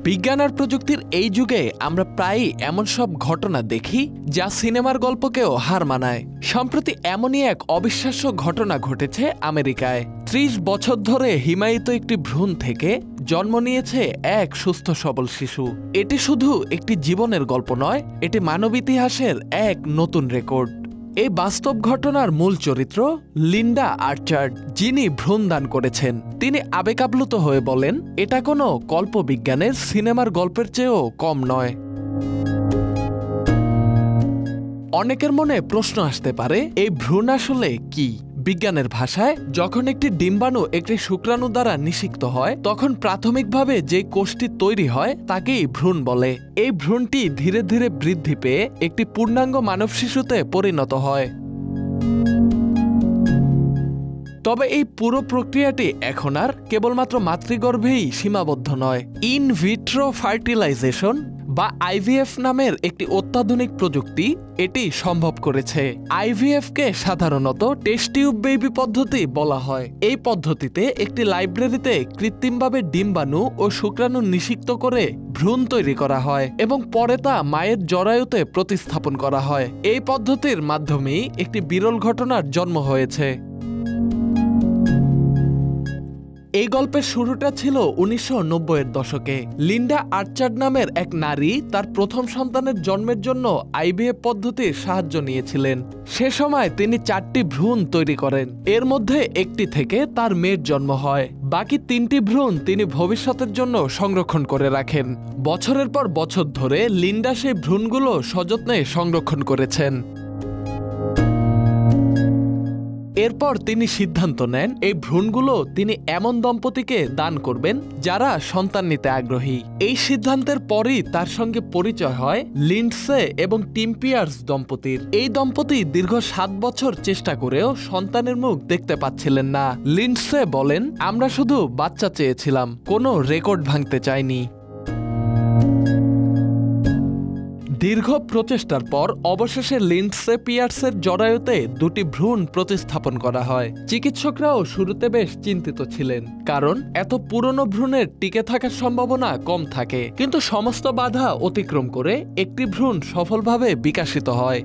বিজ্ঞান আর প্রযুক্তির এই যুগে আমরা প্রায়ই এমন সব ঘটনা দেখি যা সিনেমার গল্পকেও হার মানায়। সম্প্রতি এমনই এক অবিশ্বাস্য ঘটনা ঘটেছে আমেরিকায়। ৩০ বছর ধরে হিমায়িত একটি ভ্রূণ থেকে জন্ম নিয়েছে এক সুস্থ সবল শিশু। এটি শুধু একটি জীবনের গল্প নয়, এটি মানব ইতিহাসের এক নতুন রেকর্ড। এই বাস্তব ঘটনার মূল চরিত্র লিন্ডা আর্চার্ড, যিনি ভ্রূণদান করেছেন। তিনি আবেগাপ্লুত হয়ে বলেন, এটা কোনো কল্পবিজ্ঞানের সিনেমার গল্পের চেয়েও কম নয়। অনেকের মনে প্রশ্ন আসতে পারে, এই ভ্রূণ আসলে কি? বিজ্ঞানের ভাষায় যখন একটি ডিম্বাণু একটি শুক্রাণু দ্বারা নিষিক্ত হয়, তখন প্রাথমিকভাবে যে কোষটি তৈরি হয় তাকেই ভ্রূণ বলে। এই ভ্রূণটি ধীরে ধীরে বৃদ্ধি পেয়ে একটি পূর্ণাঙ্গ মানব শিশুতে পরিণত হয়। তবে এই পুরো প্রক্রিয়াটি এখন আর কেবলমাত্র মাতৃগর্ভেই সীমাবদ্ধ নয়। ইন ভিট্রো ফার্টিলাইজেশন বা আইভিএফ নামের একটি অত্যাধুনিক প্রযুক্তি এটি সম্ভব করেছে। আইভিএফকে সাধারণত টেস্ট টিউব বেবি পদ্ধতি বলা হয়। এই পদ্ধতিতে একটি লাইব্রেরিতে কৃত্রিমভাবে ডিম্বাণু ও শুক্রাণু নিষিক্ত করে ভ্রূণ তৈরি করা হয় এবং পরে তা মায়ের জরায়ুতে প্রতিস্থাপন করা হয়। এই পদ্ধতির মাধ্যমেই একটি বিরল ঘটনার জন্ম হয়েছে। এই গল্পের শুরুটা ছিল ১৯৯০-এর দশকে। লিন্ডা আর্চার্ড নামের এক নারী তার প্রথম সন্তানের জন্মের জন্য আইভিএফ পদ্ধতির সাহায্য নিয়েছিলেন। সে সময় তিনি ৪টি ভ্রূণ তৈরি করেন। এর মধ্যে একটি থেকে তার মেয়ের জন্ম হয়। বাকি ৩টি ভ্রূণ তিনি ভবিষ্যতের জন্য সংরক্ষণ করে রাখেন। বছরের পর বছর ধরে লিন্ডা সেই ভ্রূণগুলো সযত্নে সংরক্ষণ করেছেন। এরপর তিনি সিদ্ধান্ত নেন এই ভ্রূণগুলো তিনি এমন দম্পতিকে দান করবেন যারা সন্তান নিতে আগ্রহী। এই সিদ্ধান্তের পরই তার সঙ্গে পরিচয় হয় লিন্ডসে এবং টিম পিয়ার্স দম্পতির। এই দম্পতি দীর্ঘ ৭ বছর চেষ্টা করেও সন্তানের মুখ দেখতে পাচ্ছিলেন না। লিন্ডসে বলেন, আমরা শুধু বাচ্চা চেয়েছিলাম, কোনো রেকর্ড ভাঙতে চাইনি। দীর্ঘ প্রচেষ্টার পর অবশেষে লিন্ডসে পিয়ার্সের জরায়ুতে ২টি ভ্রূণ প্রতিস্থাপন করা হয়। চিকিৎসকরাও শুরুতে বেশ চিন্তিত ছিলেন, কারণ এত পুরনো ভ্রূণের টিকে থাকার সম্ভাবনা কম থাকে। কিন্তু সমস্ত বাধা অতিক্রম করে একটি ভ্রূণ সফলভাবে বিকশিত হয়।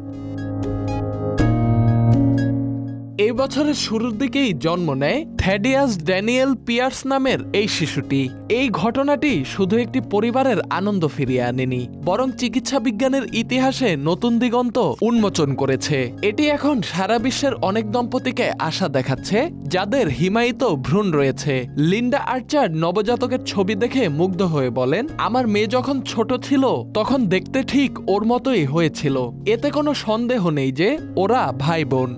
এই বছরের শুরুর দিকেই জন্ম নেয় থ্যাডিয়াস ড্যানিয়েল পিয়ার্স নামের এই শিশুটি। এই ঘটনাটি শুধু একটি পরিবারের আনন্দ ফিরিয়ে আনেনি, বরং চিকিৎসা বিজ্ঞানের ইতিহাসে নতুন দিগন্ত উন্মোচন করেছে। এটি এখন সারা বিশ্বের অনেক দম্পতিকে আশা দেখাচ্ছে যাদের হিমায়িত ভ্রূণ রয়েছে। লিন্ডা আর্চার্ড নবজাতকের ছবি দেখে মুগ্ধ হয়ে বলেন, আমার মেয়ে যখন ছোট ছিল তখন দেখতে ঠিক ওর মতোই হয়েছিল। এতে কোনো সন্দেহ নেই যে ওরা ভাই বোন।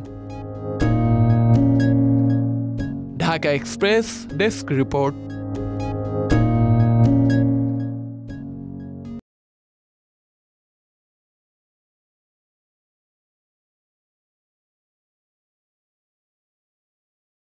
Dhaka express desk report.